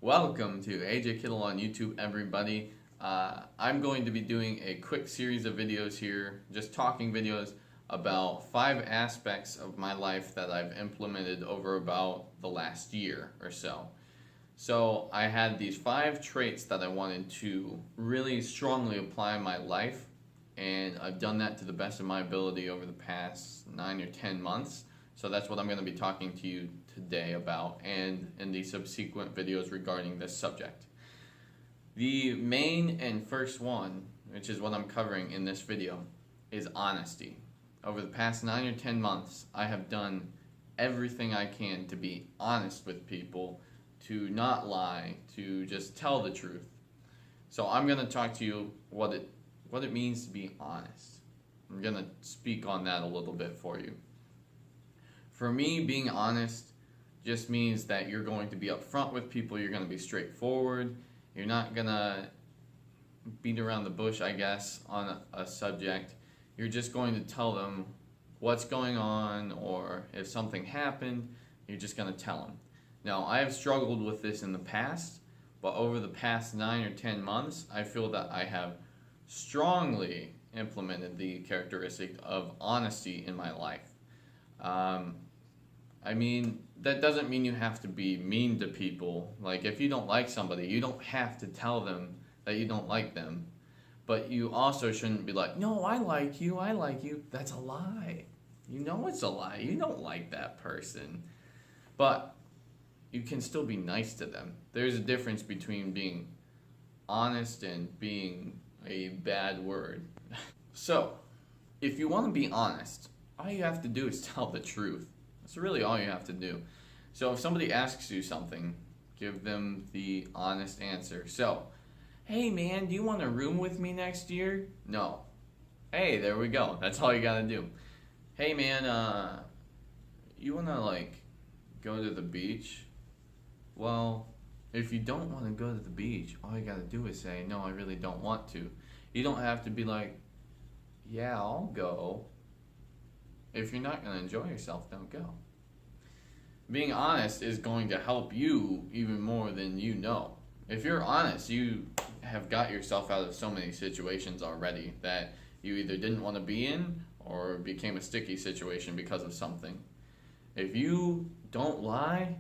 Welcome to AJ Kittle on YouTube, everybody. I'm going to be doing a quick series of videos here, just talking videos about 5 aspects of my life that I've implemented over about the last year or so. So I had these 5 traits that I wanted to really strongly apply in my life, and I've done that to the best of my ability over the past 9 or 10 months. So that's what I'm going to be talking to you today about, and in the subsequent videos regarding this subject. The main and first one, which is what I'm covering in this video, is honesty. Over the past 9 or 10 months, I have done everything I can to be honest with people, to not lie, to just tell the truth. So I'm going to talk to you what it means to be honest. I'm going to speak on that a little bit for you. For me, being honest just means that you're going to be upfront with people, you're going to be straightforward, you're not going to beat around the bush, I guess, on a subject. You're just going to tell them what's going on, or if something happened, you're just going to tell them. Now, I have struggled with this in the past, but over the past 9 or 10 months, I feel that I have strongly implemented the characteristic of honesty in my life. That doesn't mean you have to be mean to people. Like, if you don't like somebody, you don't have to tell them that you don't like them. But you also shouldn't be like, no, I like you, I like you. That's a lie. You know it's a lie. You don't like that person. But you can still be nice to them. There's a difference between being honest and being a bad word. So, if you want to be honest, all you have to do is tell the truth. That's really all you have to do. So if somebody asks you something, give them the honest answer. So, hey man, do you want to room with me next year? No. Hey, there we go. That's all you gotta do. Hey man, you wanna go to the beach? Well, if you don't want to go to the beach, all you gotta do is say, no, I really don't want to. You don't have to be like, yeah, I'll go. If you're not going to enjoy yourself, don't go. Being honest is going to help you even more than you know. If you're honest, you have got yourself out of so many situations already that you either didn't want to be in or became a sticky situation because of something. If you don't lie,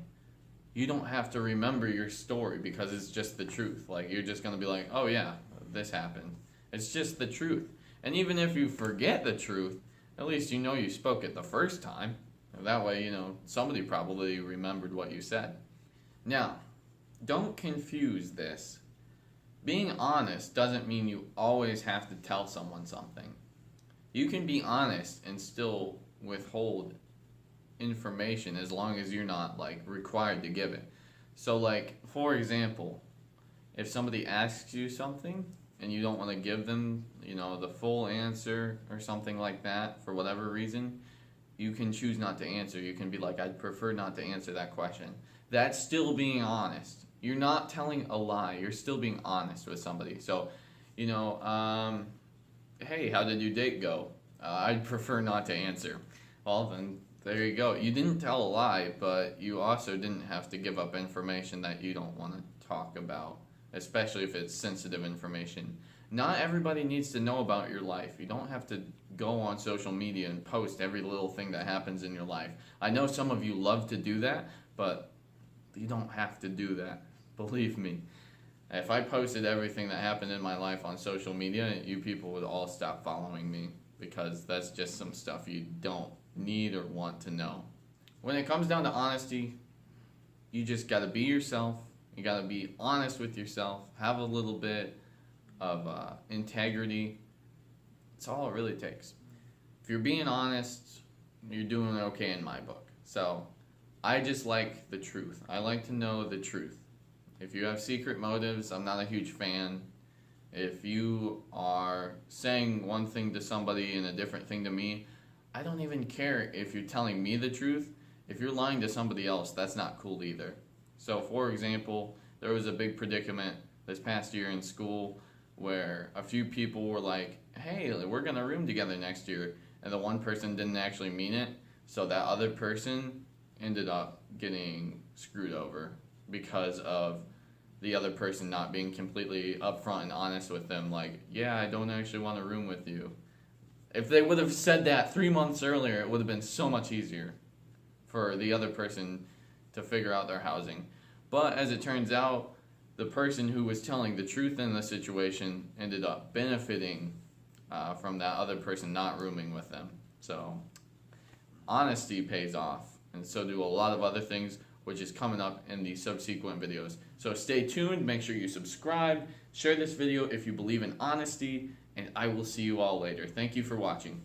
you don't have to remember your story because it's just the truth. Like, you're just going to be like, oh yeah, this happened. It's just the truth. And even if you forget the truth, at least you know you spoke it the first time. That way, somebody probably remembered what you said. Now, don't confuse this. Being honest doesn't mean you always have to tell someone something. You can be honest and still withhold information as long as you're not required to give it. So for example, if somebody asks you something and you don't want to give them, the full answer or something like that for whatever reason, you can choose not to answer. You can be like, I'd prefer not to answer that question. That's still being honest. You're not telling a lie. You're still being honest with somebody. So, hey, how did your date go? I'd prefer not to answer. Well, then there you go. You didn't tell a lie, but you also didn't have to give up information that you don't want to talk about, especially if it's sensitive information. Not everybody needs to know about your life. You don't have to go on social media and post every little thing that happens in your life. I know some of you love to do that, but you don't have to do that. Believe me. If I posted everything that happened in my life on social media, you people would all stop following me because that's just some stuff you don't need or want to know. When it comes down to honesty, you just got to be yourself. You got to be honest with yourself. Have a little bit of integrity. That's all it really takes. If you're being honest, you're doing okay in my book. So I just like the truth. I like to know the truth. If you have secret motives, I'm not a huge fan. If you are saying one thing to somebody and a different thing to me, I don't even care if you're telling me the truth. If you're lying to somebody else, that's not cool either. So for example, there was a big predicament this past year in school where a few people were like, hey, we're going to room together next year. And the one person didn't actually mean it. So that other person ended up getting screwed over because of the other person not being completely upfront and honest with them, like, yeah, I don't actually want to room with you. If they would have said that 3 months earlier, it would have been so much easier for the other person to figure out their housing. But as it turns out, the person who was telling the truth in the situation ended up benefiting from that other person not rooming with them. So honesty pays off, and so do a lot of other things, which is coming up in the subsequent videos. So stay tuned, make sure you subscribe, share this video if you believe in honesty, and I will see you all later. Thank you for watching.